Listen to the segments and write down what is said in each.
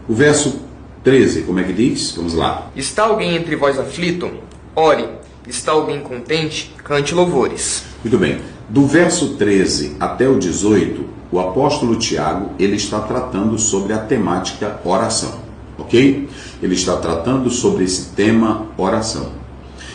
O verso 13, como é que diz? Vamos lá. Está alguém entre vós aflito? Ore. Está alguém contente? Cante louvores. Muito bem. Do verso 13 até o 18, o apóstolo Tiago, ele está tratando sobre a temática oração, ok? Ele está tratando sobre esse tema oração.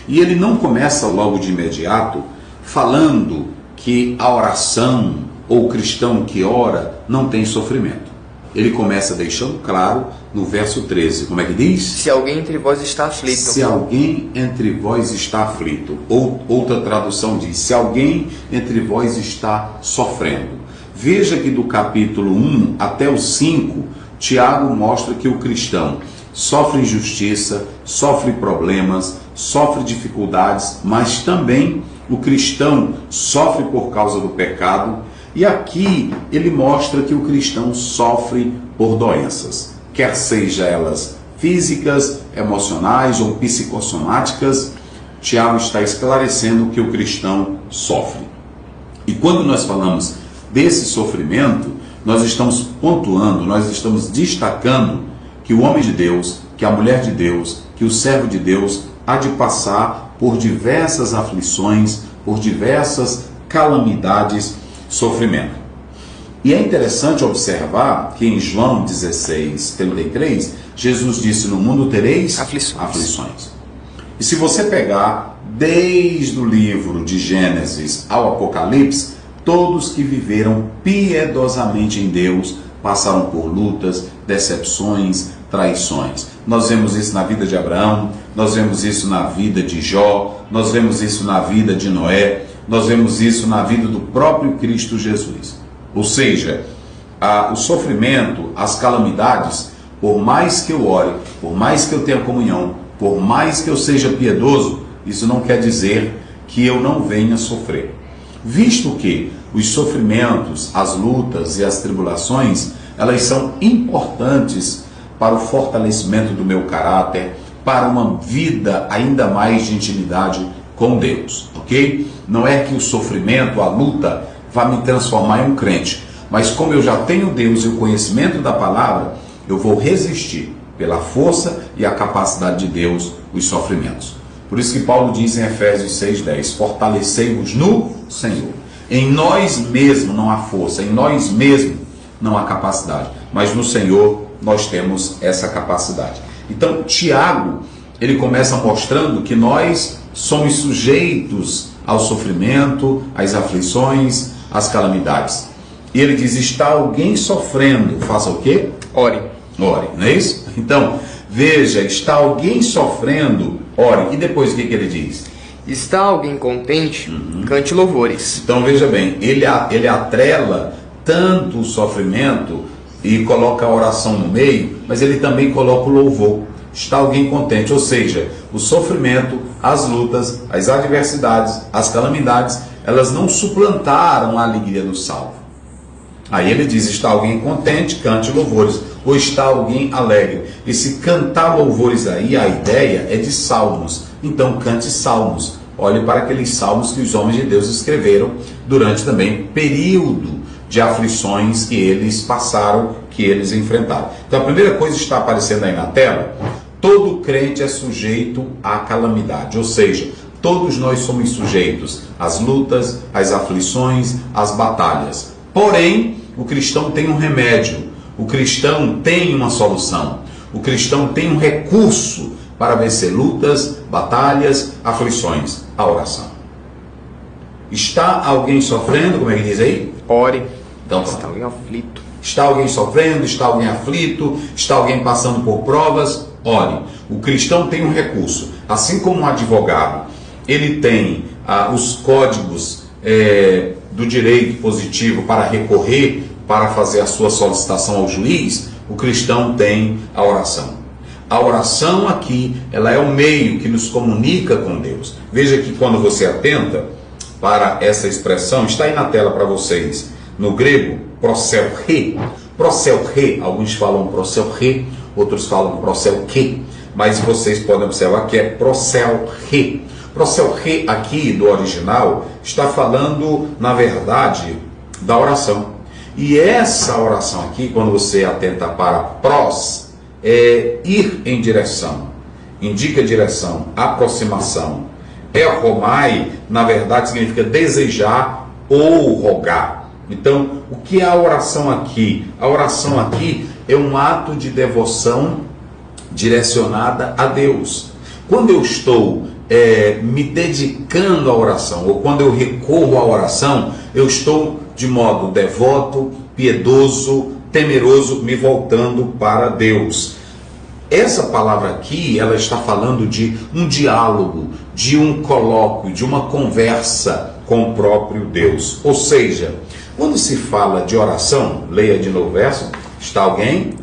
E ele não começa logo de imediato falando que a oração ou o cristão que ora não tem sofrimento. Ele começa deixando claro no verso 13, como é que diz? Se alguém entre vós está aflito. Se alguém entre vós está aflito. Ou outra tradução diz, se alguém entre vós está sofrendo. Veja que do capítulo 1 até o 5, Tiago mostra que o cristão sofre injustiça, sofre problemas, sofre dificuldades, mas também o cristão sofre por causa do pecado. E aqui ele mostra que o cristão sofre por doenças, quer sejam elas físicas, emocionais ou psicossomáticas. Tiago está esclarecendo que o cristão sofre. E quando nós falamos desse sofrimento, nós estamos pontuando, nós estamos destacando que o homem de Deus, que a mulher de Deus, que o servo de Deus há de passar por diversas aflições, por diversas calamidades, sofrimento. E é interessante observar que em João 16:33, Jesus disse, no mundo tereis aflições. E se você pegar desde o livro de Gênesis ao Apocalipse, todos que viveram piedosamente em Deus passaram por lutas, decepções, traições. Nós vemos isso na vida de Abraão, nós vemos isso na vida de Jó, nós vemos isso na vida de Noé, nós vemos isso na vida do próprio Cristo Jesus. Ou seja, o sofrimento, as calamidades, por mais que eu ore, por mais que eu tenha comunhão, por mais que eu seja piedoso, isso não quer dizer que eu não venha sofrer. Visto que os sofrimentos, as lutas e as tribulações, elas são importantes para o fortalecimento do meu caráter, para uma vida ainda mais de intimidade com Deus, ok? Não é que o sofrimento, a luta, vai me transformar em um crente, mas como eu já tenho Deus e o conhecimento da palavra, eu vou resistir pela força e a capacidade de Deus os sofrimentos. Por isso que Paulo diz em Efésios 6:10, fortalecei-vos no Senhor. Em nós mesmos não há força, em nós mesmos não há capacidade, mas no Senhor nós temos essa capacidade. Então, Tiago, ele começa mostrando que nós somos sujeitos ao sofrimento, às aflições, às calamidades. E ele diz, está alguém sofrendo, faça o quê? Ore. Ore, não é isso? Então, veja, está alguém sofrendo, ore. E depois o que ele diz? Está alguém contente? Cante louvores. Então veja bem, ele atrela tanto o sofrimento e coloca a oração no meio, mas ele também coloca o louvor. Está alguém contente, ou seja, o sofrimento, as lutas, as adversidades, as calamidades, elas não suplantaram a alegria do salvo. Aí ele diz, está alguém contente, cante louvores, ou está alguém alegre. Esse cantar louvores aí, a ideia é de salmos, então cante salmos. Olhe para aqueles salmos que os homens de Deus escreveram durante também período de aflições que eles passaram, que eles enfrentaram. Então a primeira coisa que está aparecendo aí na tela, todo crente é sujeito à calamidade, ou seja, todos nós somos sujeitos às lutas, às aflições, às batalhas. Porém, o cristão tem um remédio, o cristão tem uma solução, o cristão tem um recurso para vencer lutas, batalhas, aflições, a oração. Está alguém sofrendo, como é que diz aí? Ore. Então, está alguém aflito. Está alguém sofrendo, está alguém aflito, está alguém passando por provas? Ore. O cristão tem um recurso. Assim como um advogado, ele tem os códigos do direito positivo para recorrer, para fazer a sua solicitação ao juiz, o cristão tem a oração. A oração aqui, ela é o meio que nos comunica com Deus. Veja que quando você atenta para essa expressão, está aí na tela para vocês, no grego, proselche. Proselche, alguns falam proselche, outros falam proselche, mas vocês podem observar que é proselche. Proselche aqui do original está falando, na verdade, da oração. E essa oração aqui, quando você atenta para pros, ir em direção, indica direção, aproximação. Erromai, na verdade, significa desejar ou rogar. Então, o que é a oração aqui? A oração aqui é um ato de devoção direcionada a Deus. Quando eu estou me dedicando à oração, ou quando eu recorro à oração, eu estou de modo devoto, piedoso, temeroso, me voltando para Deus. Essa palavra aqui, ela está falando de um diálogo, de um colóquio, de uma conversa com o próprio Deus. Ou seja, quando se fala de oração, leia de novo o verso, está alguém?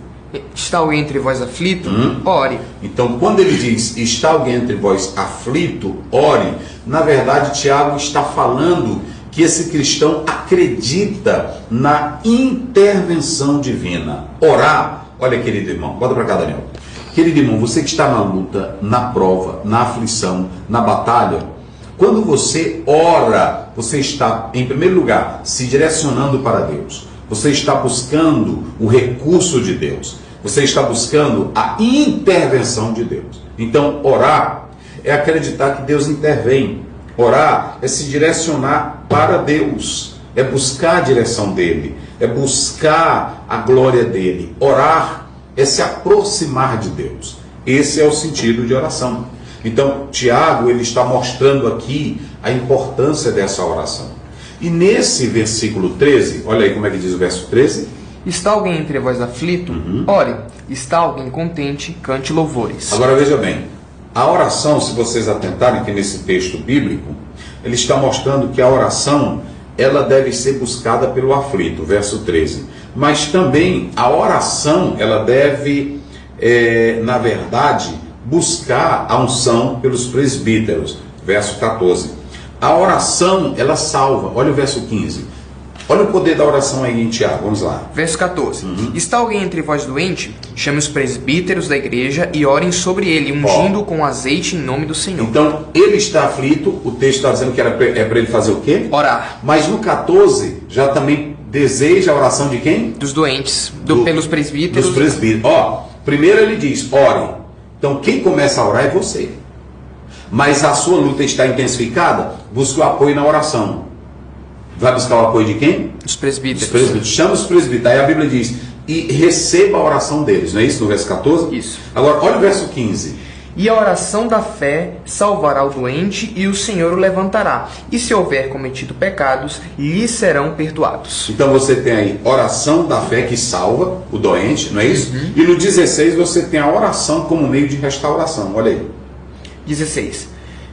Está alguém entre vós aflito? Ore. Então, quando ele diz, está alguém entre vós aflito, ore, na verdade, Tiago está falando que esse cristão acredita na intervenção divina. Orar, olha, querido irmão, bota para cá, Daniel. Querido irmão, você que está na luta, na prova, na aflição, na batalha, quando você ora, você está, em primeiro lugar, se direcionando para Deus. Você está buscando o recurso de Deus. Você está buscando a intervenção de Deus. Então, orar é acreditar que Deus intervém. Orar é se direcionar para Deus. É buscar a direção dEle. É buscar a glória dEle. Orar é se aproximar de Deus. Esse é o sentido de oração. Então, Tiago, ele está mostrando aqui a importância dessa oração. E nesse versículo 13, olha aí como é que diz o verso 13. Está alguém entre vós aflito? Ore. Está alguém contente? Cante louvores. Agora veja bem, a oração, se vocês atentarem aqui nesse texto bíblico, ele está mostrando que a oração, ela deve ser buscada pelo aflito, verso 13. Mas também a oração, ela deve, na verdade, buscar a unção pelos presbíteros, verso 14. A oração, ela salva. Olha o verso 15. Olha o poder da oração aí em Tiago. Vamos lá. Verso 14. Está alguém entre vós doente? Chame os presbíteros da igreja e orem sobre ele, ungindo com azeite em nome do Senhor. Então, ele está aflito. O texto está dizendo que é para ele fazer o quê? Orar. Mas no 14, já também deseja a oração de quem? Dos doentes. Pelos presbíteros. Dos presbíteros. Primeiro ele diz, ore. Então, quem começa a orar é você. Mas a sua luta está intensificada, busque o apoio na oração. Vai buscar o apoio de quem? Os presbíteros. Os presbíteros. Chama os presbíteros. Aí a Bíblia diz, e receba a oração deles. Não é isso no verso 14? Isso. Agora, olha o verso 15. E a oração da fé salvará o doente e o Senhor o levantará. E se houver cometido pecados, lhe serão perdoados. Então você tem aí oração da fé que salva o doente, não é isso? E no 16 você tem a oração como meio de restauração. Olha aí. 16.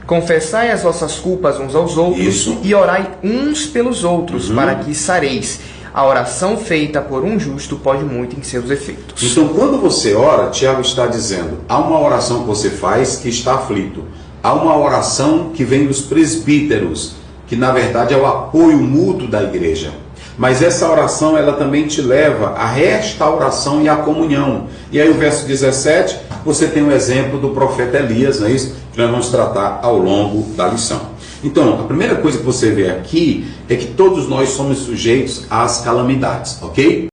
Confessai as vossas culpas uns aos outros. Isso. E orai uns pelos outros, para que sareis. A oração feita por um justo pode muito em seus efeitos. Então, quando você ora, Tiago está dizendo, há uma oração que você faz que está aflito. Há uma oração que vem dos presbíteros, que na verdade é o apoio mútuo da igreja. Mas essa oração, ela também te leva à restauração e à comunhão. E aí o verso 17, você tem o exemplo do profeta Elias, não é isso? Que nós vamos tratar ao longo da lição. Então, a primeira coisa que você vê aqui é que todos nós somos sujeitos às calamidades, ok?